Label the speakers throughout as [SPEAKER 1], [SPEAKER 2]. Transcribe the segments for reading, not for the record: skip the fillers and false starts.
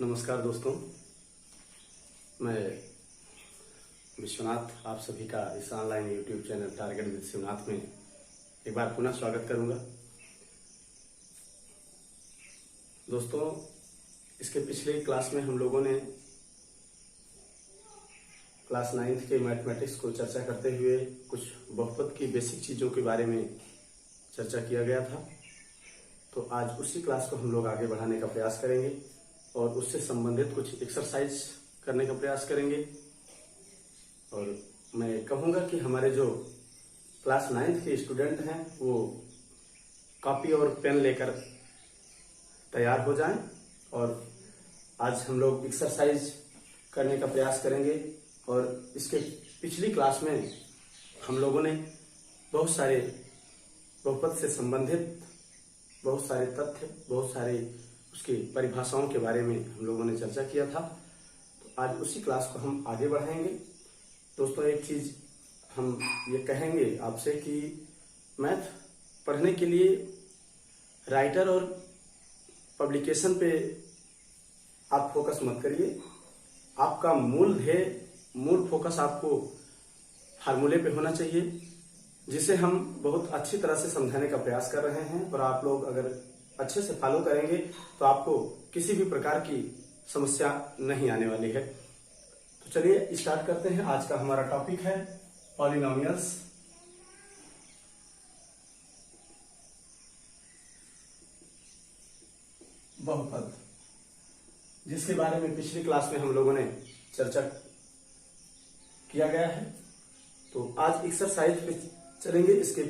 [SPEAKER 1] नमस्कार दोस्तों, मैं विश्वनाथ आप सभी का इस online YouTube channel target with Shivnath में एक बार पुनः स्वागत करूंगा। दोस्तों, इसके पिछले क्लास में हम लोगों ने क्लास 9th के मैथमेटिक्स को चर्चा करते हुए कुछ बहुपद की बेसिक चीज़ों के बारे में चर्चा किया गया था। तो आज उसी क्लास को हम लोग आगे बढ़ाने का प्रयास करेंगे और उससे संबंधित कुछ एक्सरसाइज करने का प्रयास करेंगे। और मैं कहूँगा कि हमारे जो क्लास 9th के स्टूडेंट हैं वो कॉपी और पेन लेकर तैयार हो जाएं और आज हम लोग एक्सरसाइज करने का प्रयास करेंगे। और इसके पिछली क्लास में हम लोगों ने बहुत सारे बहुपद से संबंधित बहुत सारे तथ्य, बहुत सारे उसकी परिभाषाओं के बारे में हम लोगों ने चर्चा किया था। तो आज उसी क्लास को हम आगे बढ़ाएंगे। दोस्तों, एक चीज हम ये कहेंगे आपसे कि मैथ पढ़ने के लिए राइटर और पब्लिकेशन पे आप फोकस मत करिए। आपका मूल ध्येय, मूल फोकस आपको फार्मूले पे होना चाहिए, जिसे हम बहुत अच्छी तरह से समझाने का प्रयास कर रहे हैं। और आप लोग अगर अच्छे से फॉलो करेंगे तो आपको किसी भी प्रकार की समस्या नहीं आने वाली है। तो चलिए स्टार्ट करते हैं। आज का हमारा टॉपिक है पॉलिनोमियल्स। बहुपद, जिसके बारे में पिछली क्लास में हम लोगों ने चर्चा किया गया है। तो आज एक्सरसाइज पे चलेंगे। इसके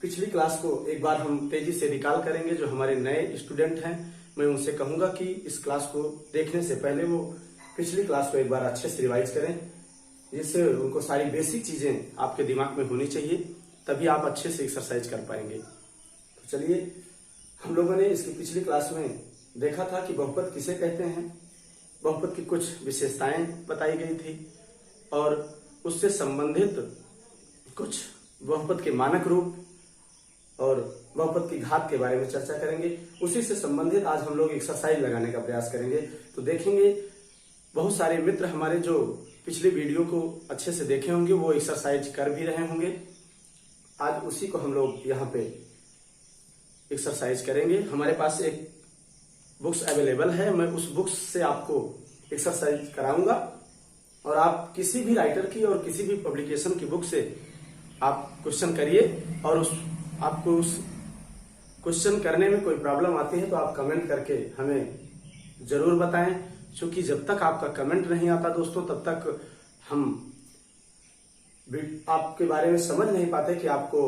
[SPEAKER 1] पिछली क्लास को एक बार हम तेजी से रिकॉल करेंगे। जो हमारे नए स्टूडेंट हैं, मैं उनसे कहूंगा कि इस क्लास को देखने से पहले वो पिछली क्लास को एक बार अच्छे से रिवाइज करें, जिससे उनको सारी बेसिक चीजें आपके दिमाग में होनी चाहिए, तभी आप अच्छे से एक्सरसाइज कर पाएंगे। तो चलिए, हम लोगों ने इसकी पिछली क्लास में देखा था कि बहुपद किसे कहते हैं, बहुपद की कुछ विशेषताएं बताई गई थी और उससे संबंधित कुछ बहुपद के मानक रूप और बहुपद की घात के बारे में चर्चा करेंगे। उसी से संबंधित आज हम लोग एक्सरसाइज लगाने का प्रयास करेंगे। तो देखेंगे, बहुत सारे मित्र हमारे जो पिछले वीडियो को अच्छे से देखे होंगे वो एक्सरसाइज कर भी रहे होंगे। आज उसी को हम लोग यहाँ पे एक्सरसाइज करेंगे। हमारे पास एक बुक्स अवेलेबल है, मैं उस बुक्स से आपको एक्सरसाइज कराऊंगा और आप किसी भी राइटर की और किसी भी पब्लिकेशन की बुक से आप क्वेश्चन करिए और आपको उस क्वेश्चन करने में कोई प्रॉब्लम आती है तो आप कमेंट करके हमें जरूर बताएं। क्योंकि जब तक आपका कमेंट नहीं आता दोस्तों, तब तक हम आपके बारे में समझ नहीं पाते कि आपको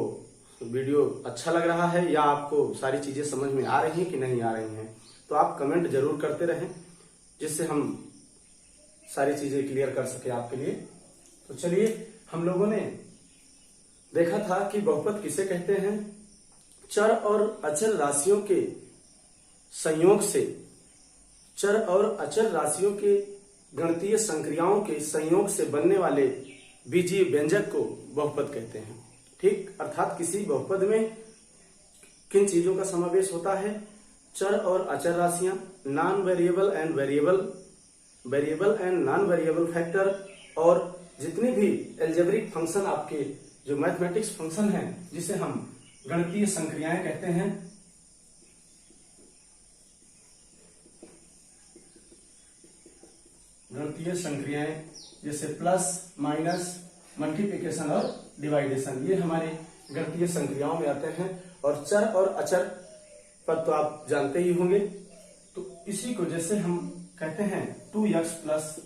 [SPEAKER 1] वीडियो अच्छा लग रहा है या आपको सारी चीजें समझ में आ रही हैं कि नहीं आ रही हैं। तो आप कमेंट जरूर करते रहें, जिससे हम सारी चीजें क्लियर कर सके आपके लिए। तो चलिए, हम लोगों ने देखा था कि बहुपद किसे कहते हैं। चर और अचर राशियों के संयोग से, चर और अचर राशियों के गणितीय संक्रियाओं के संयोग से बनने वाले बीजीय व्यंजक को बहुपद कहते हैं। ठीक, अर्थात किसी बहुपद में किन चीजों का समावेश होता है? चर और अचर राशियां, non variable and variable, variable and non variable factor, और जितने भी एल्जेब्रिक फंक्शन, आपके जो मैथमेटिक्स फंक्शन है जिसे हम गणितीय संक्रियाएं कहते हैं, गणितीय संक्रियाएं जैसे प्लस, माइनस, मल्टीप्लिकेशन और डिवाइडेशन, ये हमारे गणितीय संक्रियाओं में आते हैं। और चर और अचर पद तो आप जानते ही होंगे। तो इसी को जैसे हम कहते हैं 2x +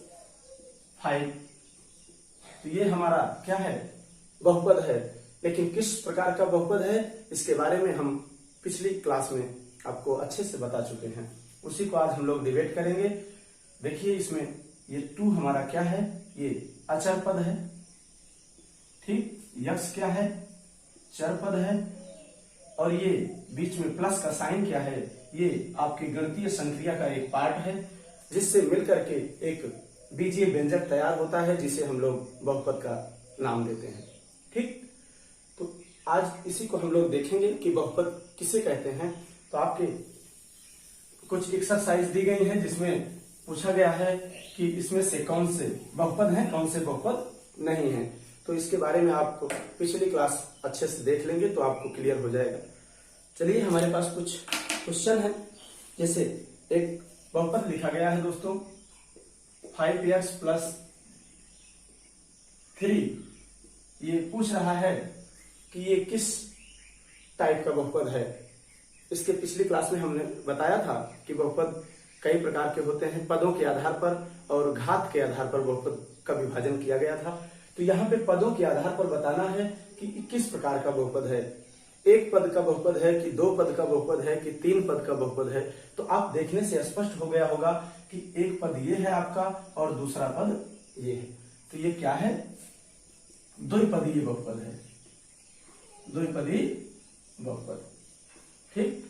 [SPEAKER 1] 5, तो ये हमारा क्या है? बहुपद है। लेकिन किस प्रकार का बहुपद है, इसके बारे में हम पिछली क्लास में आपको अच्छे से बता चुके हैं। उसी को आज हम लोग डिबेट करेंगे। देखिए, इसमें ये 2 हमारा क्या है? ये अचर पद है। ठीक, यक्स क्या है? चर पद है। और ये बीच में प्लस का साइन क्या है? ये आपकी गणितीय संक्रिया का एक पार्ट है, जिससे मिलकर के एक बीजीय व्यंजक तैयार होता है, जिसे हम लोग बहुपद का नाम देते हैं। ठीक, तो आज इसी को हम लोग देखेंगे कि बहुपद किसे कहते हैं। तो आपके कुछ एक्सरसाइज दी गई हैं, जिसमें पूछा गया है कि इसमें से कौन से बहुपद हैं, कौन से बहुपद नहीं हैं। तो इसके बारे में आप पिछली क्लास अच्छे से देख लेंगे तो आपको क्लियर हो जाएगा। चलिए हमारे पास कुछ क्वेश्चन है। जैसे एक बहुपद लिखा गया है दोस्तों 5x + 3। ये पूछ रहा है कि ये किस टाइप का बहुपद है। इसके पिछली क्लास में हमने बताया था कि बहुपद कई प्रकार के होते हैं, पदों के आधार पर और घात के आधार पर बहुपद का विभाजन किया गया था। तो यहाँ पे पदों के आधार पर बताना है कि किस प्रकार का बहुपद है, एक पद का बहुपद है कि दो पद का बहुपद है कि तीन पद का बहुपद है। तो आप देखने से स्पष्ट हो गया होगा कि एक पद ये है आपका और दूसरा पद ये है। तो ये क्या है, द्विपदीय बहुपद है, द्विपदीय बहुपद। ठीक,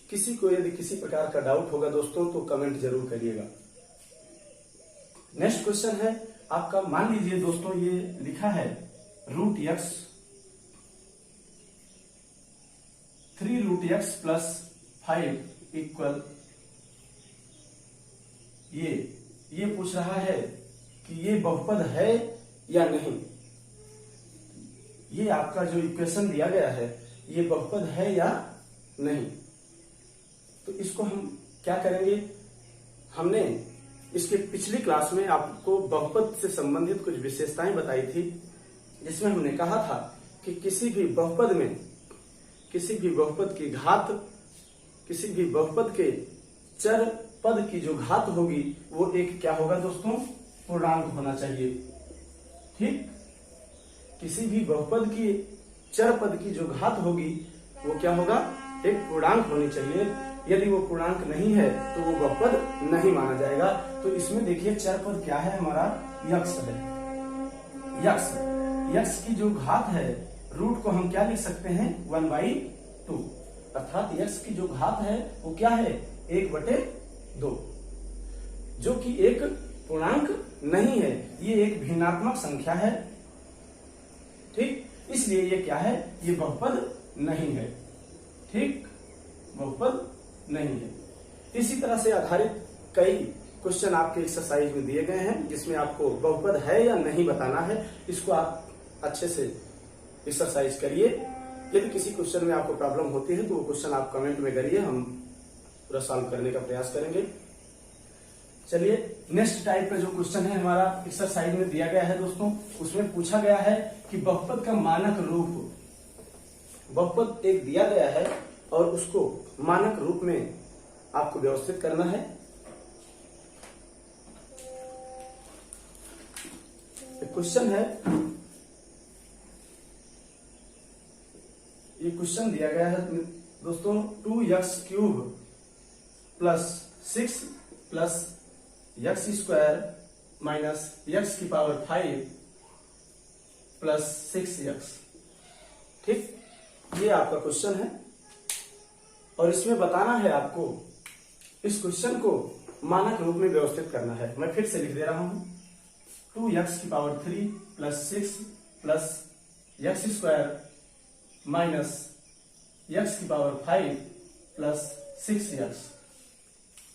[SPEAKER 1] किसी को यदि किसी प्रकार का डाउट होगा दोस्तों तो कमेंट जरूर करिएगा। नेक्स्ट क्वेश्चन है आपका, मान लीजिए दोस्तों ये लिखा है √x 3√x + 5 = ये पूछ रहा है कि ये बहुपद है या नहीं। ये आपका जो इक्वेशन दिया गया है ये बहुपद है या नहीं। तो इसको हम क्या करेंगे, हमने इसके पिछली क्लास में आपको बहुपद से संबंधित कुछ विशेषताएं बताई थी, जिसमें हमने कहा था कि किसी भी बहुपद में किसी भी बहुपद की घात, किसी भी बहुपद के चर पद की जो घात होगी वो एक क्या होगा दोस्तों, पूर्णांक होना चाहिए। ठीक, किसी भी बहुपद की चर पद की जो घात होगी वो क्या होगा, एक पूर्णांक होनी चाहिए। यदि वो पूर्णांक नहीं है तो वो बहुपद नहीं माना जाएगा। तो इसमें देखिए चर पद क्या है हमारा, यक्स है। यक्स की जो घात है रूट को हम क्या लिख सकते हैं, 1/2, अर्थात यक्स की जो घात है वो क्या है, 1/2, जो कि एक पूर्णांक नहीं है, ये एक भिन्नात्मक संख्या है। ठीक, इसलिए ये क्या है, ये बहुपद नहीं है। ठीक, बहुपद नहीं है। इसी तरह से आधारित कई क्वेश्चन आपके एक्सरसाइज में दिए गए हैं, जिसमें आपको बहुपद है या नहीं बताना है। इसको आप अच्छे से एक्सरसाइज करिए। यदि किसी क्वेश्चन में आपको प्रॉब्लम होती है तो वो क्वेश्चन आप कमेंट में करिए, हम पूरा सॉल्व करने का प्रयास करेंगे। चलिए नेक्स्ट टाइप का जो क्वेश्चन है हमारा एक्सरसाइज में दिया गया है दोस्तों, उसमें पूछा गया है कि बहुपद का मानक रूप, बहुपद एक दिया गया है और उसको मानक रूप में आपको व्यवस्थित करना है। एक क्वेश्चन है, ये क्वेश्चन दिया गया है दोस्तों 2x³ + 6 + x² - x⁵ + 6x। ठीक, ये आपका क्वेश्चन है और इसमें बताना है आपको, इस क्वेश्चन को मानक रूप में व्यवस्थित करना है। मैं फिर से लिख दे रहा हूं, 2x³ + 6 + x² - x⁵ + 6x।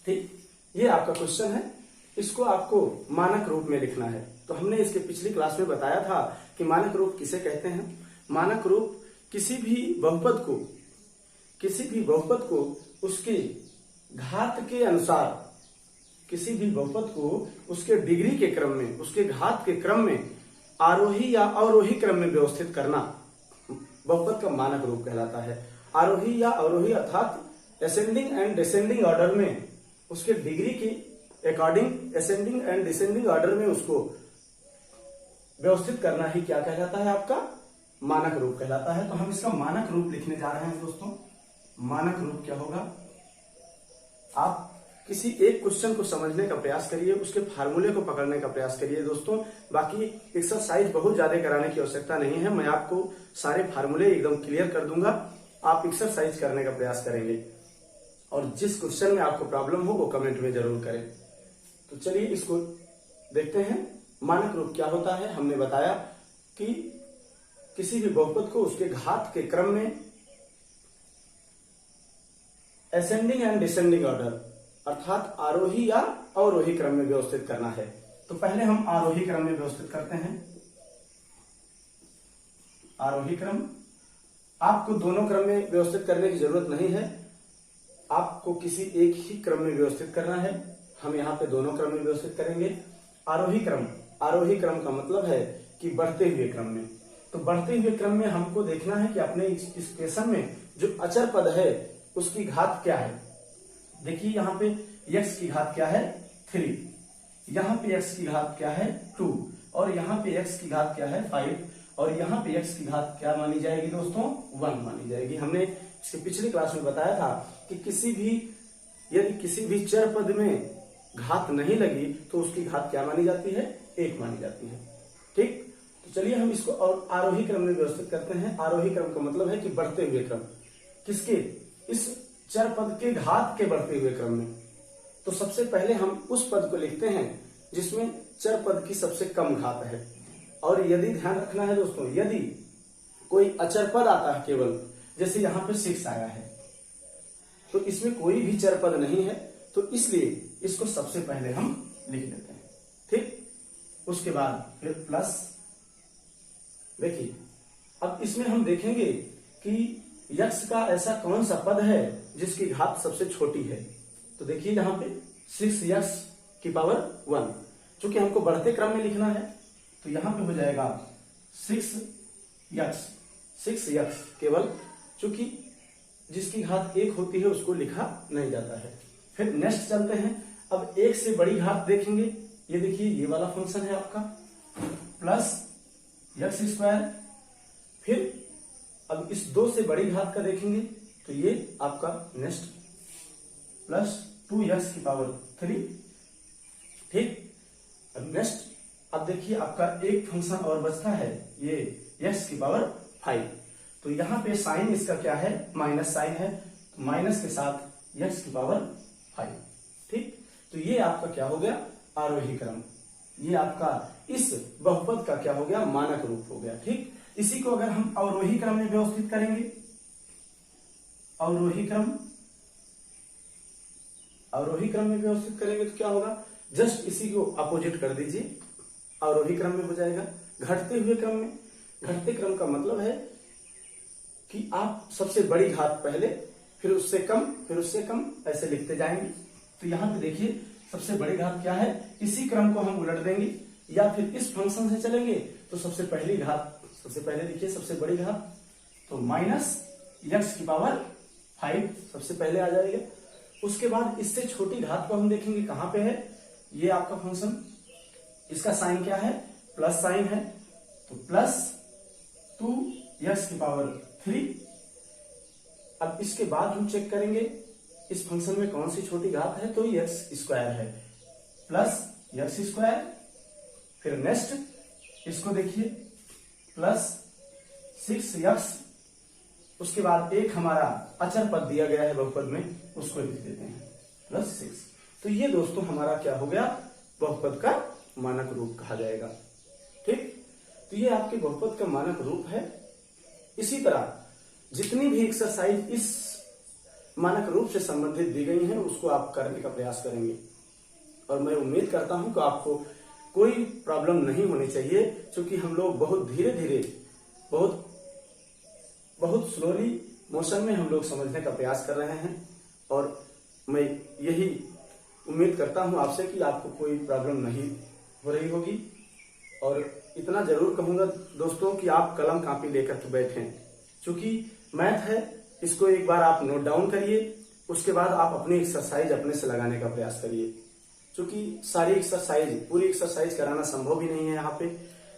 [SPEAKER 1] ठीक, ये आपका क्वेश्चन है, इसको आपको मानक रूप में लिखना है। तो हमने इसके पिछली क्लास में बताया था कि मानक रूप किसे कहते हैं। मानक रूप किसी भी बहुपद को उसके घात के अनुसार, किसी भी बहुपद को उसके डिग्री के क्रम में, उसके घात के क्रम में आरोही या अवरोही क्रम में व्यवस्थित करना बहुपद का मानक रूप कहलाता है। आरोही या अवरोही अर्थात असेंडिंग एंड डिसेंडिंग ऑर्डर में, उसके डिग्री के according ascending and descending order में उसको व्यवस्थित करना ही क्या कहलाता है, आपका मानक रूप कहलाता है। तो हम इसका मानक रूप लिखने जा रहे हैं दोस्तों। मानक रूप क्या होगा, आप किसी एक क्वेश्चन को समझने का प्रयास करिए, उसके फार्मूले को पकड़ने का प्रयास करिए दोस्तों। बाकी एक्सरसाइज बहुत ज्यादा कराने की आवश्यकता नहीं है, मैं आपको सारे फार्मूले एकदम क्लियर कर दूंगा, आप एक्सरसाइज करने का प्रयास करेंगे और जिस क्वेश्चन में आपको प्रॉब्लम हो वो कमेंट में जरूर करें। तो चलिए इसको देखते हैं। मानक रूप क्या होता है, हमने बताया कि किसी भी बहुपद को उसके घात के क्रम में असेंडिंग एंड डिसेंडिंग ऑर्डर अर्थात आरोही या अवरोही क्रम में व्यवस्थित करना है। तो पहले हम आरोही क्रम में व्यवस्थित करते हैं। आरोही क्रम, आपको दोनों क्रम में व्यवस्थित करने की जरूरत नहीं है, आपको किसी एक ही क्रम में व्यवस्थित करना है। हम यहाँ पे दोनों क्रम में व्यवस्थित करेंगे। आरोही क्रम, आरोही क्रम का मतलब है कि बढ़ते हुए क्रम में। तो बढ़ते हुए क्रम में हमको देखना है कि अपने इस इक्वेशन में जो अचर पद है उसकी घात क्या है। देखिए यहाँ पे x की घात क्या है 3, यहाँ पे x की घात क्या है 2, और यहाँ पे x की घात क्या है 5, और यहाँ पे x की घात क्या मानी जाएगी दोस्तों 1 मानी जाएगी। हमने इसके पिछली क्लास में बताया था कि यदि किसी भी चर पद में घात नहीं लगी तो उसकी घात क्या मानी जाती है 1 मानी जाती है। ठीक, तो चलिए हम इसको और आरोही क्रम में व्यवस्थित करते हैं। आरोही क्रम का मतलब है कि बढ़ते हुए क्रम, किसके, इस चर पद के घात के बढ़ते हुए क्रम में। तो सबसे पहले हम उस पद को लिखते हैं जिसमें चर पद की सबसे कम घात है। और यदि ध्यान रखना है दोस्तों, यदि कोई अचर पद आता है केवल, जैसे यहाँ पे 6 आया है, तो इसमें कोई भी चर पद नहीं है, तो इसलिए इसको सबसे पहले हम लिख लेते हैं। ठीक, उसके बाद फिर प्लस। देखिए अब इसमें हम देखेंगे कि यक्ष का ऐसा कौन सा पद है जिसकी घात सबसे छोटी है। तो देखिए यहाँ पे 6x की पावर 1, चूंकि हमको बढ़ते क्रम में लिखना है तो यहाँ पे हो जाएगा 6x केवल, चूंकि जिसकी घात 1 होती है उसको लिखा नहीं जाता है। फिर नेक्स्ट चलते हैं। अब 1 से बड़ी घात देखेंगे, ये देखिए ये वाला फंक्शन है आपका प्लस x²। फिर अब इस 2 से बड़ी घात का देखेंगे तो ये आपका नेक्स्ट प्लस 2x की पावर 3। ठीक, अब नेक्स्ट अब देखिए आपका एक फंक्शन और बचता है, ये x की पावर 5। तो यहाँ पे साइन इसका क्या है, माइनस साइन है, तो माइनस के साथ x की पावर 5। ठीक, तो ये आपका क्या हो गया आरोही क्रम, ये आपका इस बहुपद का क्या हो गया मानक रूप हो गया। ठीक, इसी को अगर हम अवरोही क्रम में व्यवस्थित करेंगे, अवरोही क्रम में व्यवस्थित करेंगे तो क्या होगा, जस्ट इसी को अपोजिट कर दीजिए, अवरोही क्रम में हो जाएगा। घटते हुए क्रम में, घटते क्रम का मतलब है कि आप सबसे बड़ी घात पहले, फिर उससे कम, फिर उससे कम, ऐसे लिखते जाएंगे। तो यहाँ पे देखिए सबसे बड़ी घात क्या है, इसी क्रम को हम उलट देंगे, या फिर इस फंक्शन से चलेंगे तो सबसे पहली घात, सबसे पहले देखिए सबसे बड़ी घात, तो माइनस x की पावर 5 सबसे पहले आ जाएगा। उसके बाद इससे छोटी घात को हम देखेंगे कहां पे है, ये आपका फंक्शन, इसका साइन क्या है प्लस साइन है, तो प्लस 2x की पावर 3। अब इसके बाद हम चेक करेंगे इस फंक्शन में कौन सी छोटी घात है, तो x² है, प्लस x²। फिर नेक्स्ट इसको देखिए प्लस 6x, उसके बाद एक हमारा अचर पद दिया गया है बहुपद में, उसको लिख देते हैं प्लस 6। तो ये दोस्तों हमारा क्या हो गया बहुपद का मानक रूप कहा जाएगा। ठीक, तो ये आपके बहुपद का मानक रूप है। इसी तरह जितनी भी एक्सरसाइज इस मानक रूप से संबंधित दी गई हैं उसको आप करने का प्रयास करेंगे, और मैं उम्मीद करता हूं कि आपको कोई प्रॉब्लम नहीं होनी चाहिए, क्योंकि हम लोग बहुत धीरे धीरे, बहुत स्लोली मोशन में हम लोग समझने का प्रयास कर रहे हैं। और मैं यही उम्मीद करता हूं आपसे कि आपको कोई प्रॉब्लम नहीं हो रही होगी। और इतना जरूर कहूंगा दोस्तों कि आप कलम कापी लेकर के बैठें, क्योंकि मैथ है, इसको एक बार आप नोट डाउन करिए, उसके बाद आप अपनी एक्सरसाइज अपने से लगाने का प्रयास करिए, क्योंकि सारी एक्सरसाइज, पूरी एक्सरसाइज कराना संभव ही नहीं है यहाँ पे।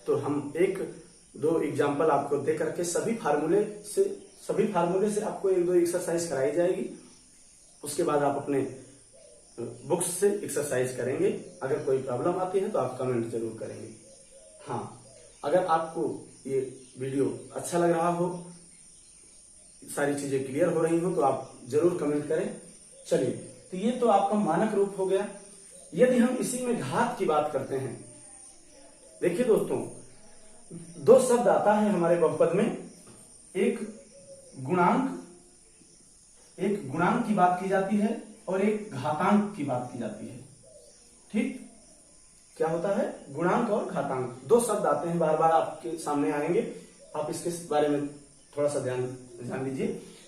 [SPEAKER 1] तो हम 1-2 एग्जाम्पल आपको दे करके सभी फार्मूले से आपको 1-2 एक्सरसाइज कराई जाएगी। उसके बाद आप अपने बुक्स से एक्सरसाइज करेंगे। अगर कोई प्रॉब्लम आती है तो आप कमेंट जरूर करेंगे। हाँ, अगर आपको ये वीडियो अच्छा लग रहा हो, सारी चीजें क्लियर हो रही हो, तो आप जरूर कमेंट करें। चलिए, तो ये तो आपका मानक रूप हो गया। यदि हम इसी में घात की बात करते हैं, देखिए दोस्तों 2 शब्द आता है हमारे बहुपद में, एक गुणांक की बात की जाती है और एक घातांक की बात की जाती है। ठीक, क्या होता है, गुणांक और घातांक। दो शब्द आते हैं, बार बार आपके सामने आएंगे, आप इसके बारे में थोड़ा सा ध्यान जान लीजिए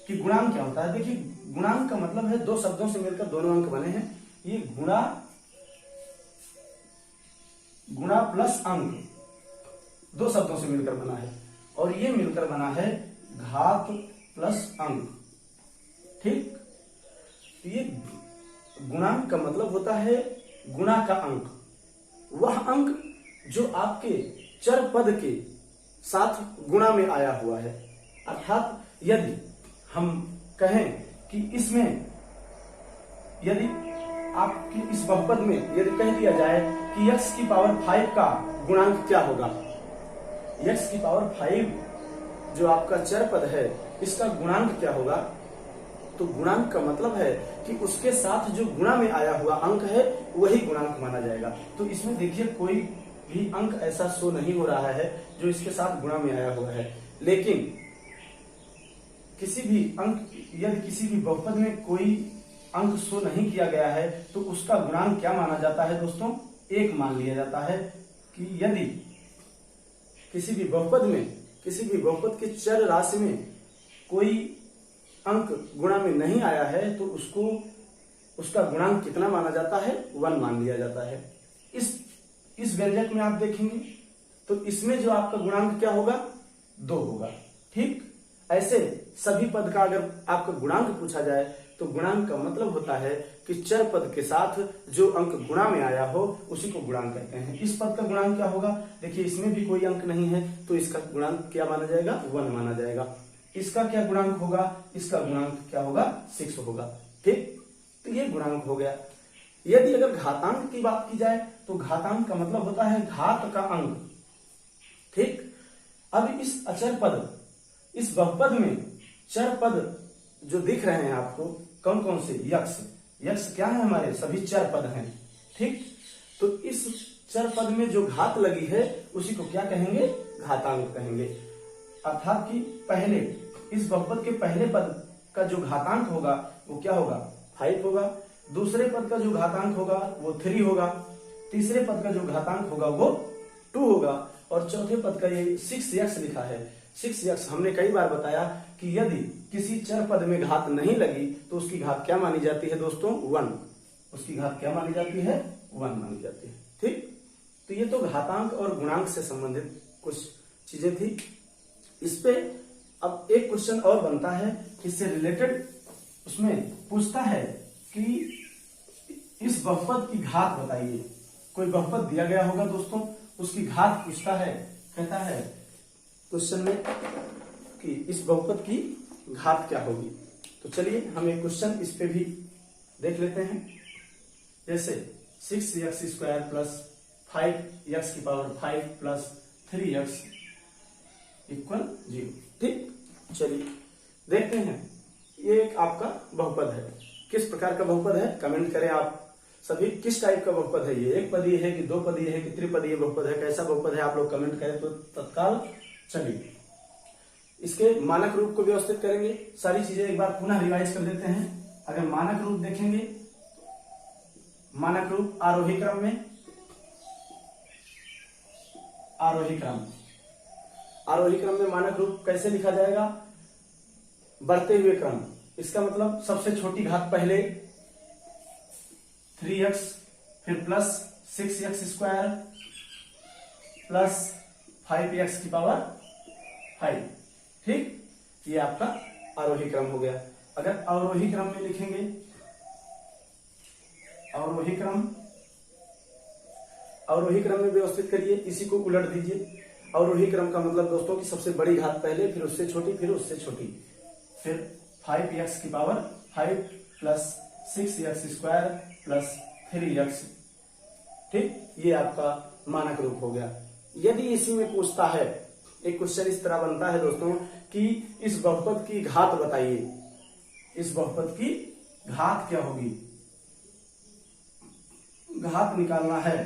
[SPEAKER 1] कि गुणांक क्या होता है। देखिए, गुणांक का मतलब है दो शब्दों से मिलकर दोनों अंक बने हैं। ये गुणा प्लस अंक दो शब्दों से मिलकर बना है, और ये मिलकर बना है घात प्लस अंक। ठीक, तो ये गुणांक का मतलब होता है गुणा का अंक, वह अंक जो आपके चर पद के साथ गुणा में आया हुआ है। अर्थात यदि हम कहें कि इसमें, यदि आपकी इस बहुपद में यदि कह दिया जाए कि x की पावर 5 का गुणांक क्या होगा, x की पावर 5 जो आपका चर पद है इसका गुणांक क्या होगा, तो गुणांक का मतलब है कि उसके साथ जो गुणा में आया हुआ अंक है वही गुणांक माना जाएगा। तो इसमें देखिए कोई भी अंक ऐसा शो नहीं हो रहा है जो इसके साथ गुणा में आया हुआ है, लेकिन किसी भी अंक, यदि किसी भी बहुपद में कोई अंक शो नहीं किया गया है तो उसका गुणांक क्या माना जाता है दोस्तों, एक मान लिया जाता है। कि यदि किसी भी बहुपद में, किसी भी बहुपद के चर राशि में कोई अंक गुणा में नहीं आया है तो उसका गुणांक कितना माना जाता है, 1 मान लिया जाता है। इस व्यंजक में आप देखेंगे तो इसमें जो आपका गुणांक क्या होगा, 2 होगा। ठीक, ऐसे सभी पद का अगर आपका गुणांक पूछा जाए तो गुणांक का मतलब होता है कि चर पद के साथ जो अंक गुणा में आया हो उसी को गुणांक कहते हैं। इस पद का गुणांक क्या होगा, देखिए इसमें भी कोई अंक नहीं है तो इसका गुणांक क्या माना जाएगा, 1 माना जाएगा। इसका क्या गुणांक होगा, इसका गुणांक क्या होगा, 6 होगा। ठीक, तो ये गुणांक हो गया। यदि अगर घातांक की बात की जाए तो घातांक का मतलब होता है घात का अंक। ठीक, अब इस अचर पद, इस बहुपद में चर पद जो दिख रहे हैं आपको, कौन कौन से, यक्ष क्या है, हमारे सभी चर पद हैं। ठीक, तो इस चर पद में जो घात लगी है उसी को क्या कहेंगे, घातांक कहेंगे। अर्थात कि पहले, इस बहुपद के पहले पद का जो घातांक होगा वो क्या होगा, 5 होगा। दूसरे पद का जो घातांक होगा वो 3 होगा। तीसरे पद का जो घातांक होगा वो 2 होगा, और चौथे पद का ये 6x लिखा है। 6x हमने कई बार बताया कि यदि किसी चर पद में घात नहीं लगी तो उसकी घात क्या मानी जाती है दोस्तों, 1। उसकी घात क्या मानी जाती है, 1 मानी जाती है। ठीक, तो ये तो घातांक और गुणांक से संबंधित कुछ चीजें थी। इस पे अब एक क्वेश्चन और बनता है, इससे रिलेटेड, उसमें पूछता है कि इस बहुपद की घात बताइए। कोई बहुपद दिया गया होगा दोस्तों, उसकी घात पूछता है। कहता है क्वेश्चन में कि इस बहुपद की घात क्या होगी। तो चलिए हम एक क्वेश्चन इस पे भी देख लेते हैं। जैसे 6x² प्लस 5x की पावर 5 प्लस 3x इक्वल 0। ठीक, चलिए देखते हैं। ये एक आपका बहुपद है, किस प्रकार का बहुपद है, कमेंट करें आप सभी, किस टाइप का बहुपद है ये, एक पदीय है कि दो पदीय है कि त्रिपदीय बहुपद है, कैसा बहुपद है, आप लोग कमेंट करें तो तत्काल। चलिए इसके मानक रूप को व्यवस्थित करेंगे, सारी चीजें एक बार पुनः रिवाइज कर देते हैं। अगर मानक रूप देखेंगे, मानक रूप आरोही क्रम में, आरोही क्रम में मानक रूप कैसे लिखा जाएगा, बढ़ते हुए क्रम। इसका मतलब सबसे छोटी घात पहले 3x, फिर प्लस 6x² प्लस 5x की पावर 5। ठीक, ये आपका आरोही क्रम हो गया। अगर अवरोही क्रम में लिखेंगे, अवरोही क्रम में व्यवस्थित करिए, इसी को उलट दीजिए। अवरोही क्रम का मतलब दोस्तों की सबसे बड़ी घात पहले, फिर उससे छोटी, फिर उससे छोटी, फिर 5x की power 5 plus 6x² plus 3x। ठीक, ये आपका मानक रूप हो गया। यदि इसी में पूछता है, एक क्वेश्चन इस तरह बनता है दोस्तों कि इस बहुपद की घात बताइए, इस बहुपद की घात क्या होगी, घात निकालना है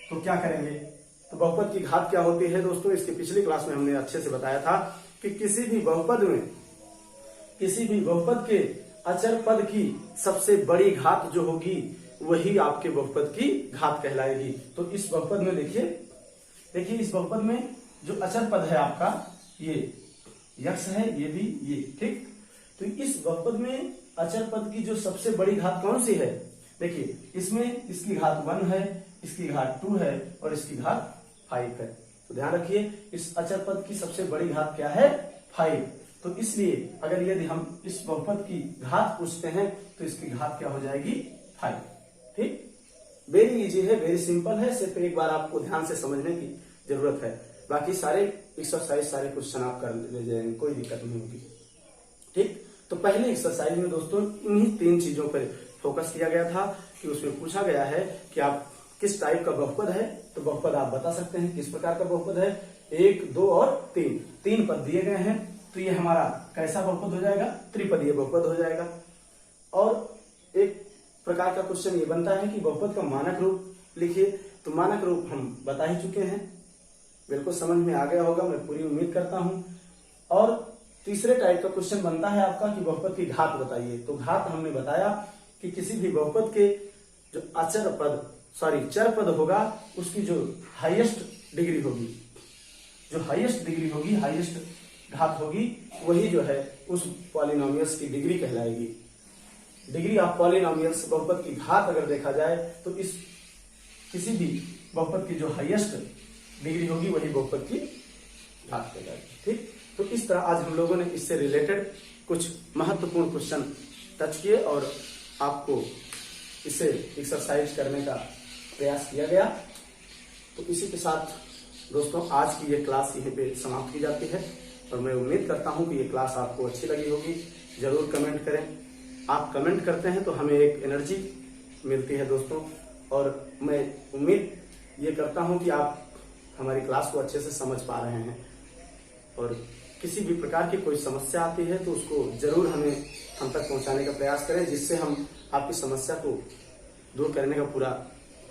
[SPEAKER 1] तो क्या करेंगे। तो बहुपद की घात क्या होती है दोस्तों, इसके पिछली क्लास में हमने अच्छे से बताया था कि किसी भी बहुपद के अचर पद की सबसे बड़ी घात जो होगी वही आपके बहुपद की घात कहलाएगी। तो इस बहुपद में देखिए इस बहुपद में जो अचर पद है आपका ये यक्ष है, ये भी ये, ठीक। तो इस बहुपद में अचर पद की जो सबसे बड़ी घात कौन सी है? देखिए इसमें इसकी घात 1 है, इसकी घात 2 है और इसकी घात 5 है। तो ध्यान रखिए इस अचर पद की सबसे बड़ी घात क्या है? 5। तो इसलिए अगर यदि हम इस बहुपद की घात पूछते हैं तो इसकी घात क्या हो जाएगी? 5, ठीक। वेरी इजी है, वेरी सिंपल है, सिर्फ एक बार आपको ध्यान से समझने की जरूरत है। बाकी सारे एक्सरसाइज, सारे क्वेश्चन आप कर ले जाएंगे, कोई दिक्कत नहीं होगी, ठीक। तो पहले एक्सरसाइज में दोस्तों इन्हीं 3 चीजों पर फोकस किया गया था कि उसमें पूछा गया है कि आप किस टाइप का बहुपद है। तो बहुपद आप बता सकते हैं किस प्रकार का बहुपद है। 1, 2 और 3 पद दिए गए हैं। तो ये हमारा कैसा बहुपद हो जाएगा? त्रिपदीय बहुपद हो जाएगा। और एक प्रकार का क्वेश्चन ये बनता है कि बहुपद का मानक रूप लिखिए। तो मानक रूप हम बता ही चुके हैं, बिल्कुल समझ में आ गया होगा, मैं पूरी उम्मीद करता हूं। और तीसरे टाइप का क्वेश्चन बनता है आपका कि बहुपद की घात बताइए। तो घात हमने बताया कि किसी भी बहुपद के जो चर पद होगा उसकी जो हाईएस्ट डिग्री होगी, हाईएस्ट घात होगी, वही जो है उस पॉलिनोमियल्स की डिग्री कहलाएगी। डिग्री ऑफ पॉलिनोमियल्स, बहुपद की घात अगर देखा जाए तो इस किसी भी बहुपद की जो हाईएस्ट डिग्री होगी वही बहुपद की घात कहलाएगी, ठीक। तो इस तरह आज हम लोगों ने इससे रिलेटेड कुछ महत्वपूर्ण क्वेश्चन टच किए और आपको इसे एक्सरसाइज करने का प्रयास किया गया। तो इसी के साथ दोस्तों आज की ये क्लास यहीं पे समाप्त की जाती है और मैं उम्मीद करता हूं कि ये क्लास आपको अच्छी लगी होगी। जरूर कमेंट करें, आप कमेंट करते हैं तो हमें एक एनर्जी मिलती है दोस्तों। और मैं उम्मीद ये करता हूं कि आप हमारी क्लास को अच्छे से समझ पा रहे हैं और किसी भी प्रकार की कोई समस्या आती है तो उसको जरूर हम तक पहुंचाने का प्रयास करें, जिससे हम आपकी समस्या को दूर करने का पूरा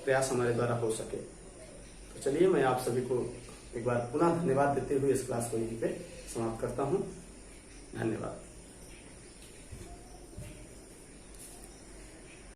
[SPEAKER 1] प्रयास हमारे द्वारा हो सके। तो चलिए मैं आप सभी को एक बार पुनः धन्यवाद देते हुए इस क्लास को यहीं पे समाप्त करता हूं। धन्यवाद।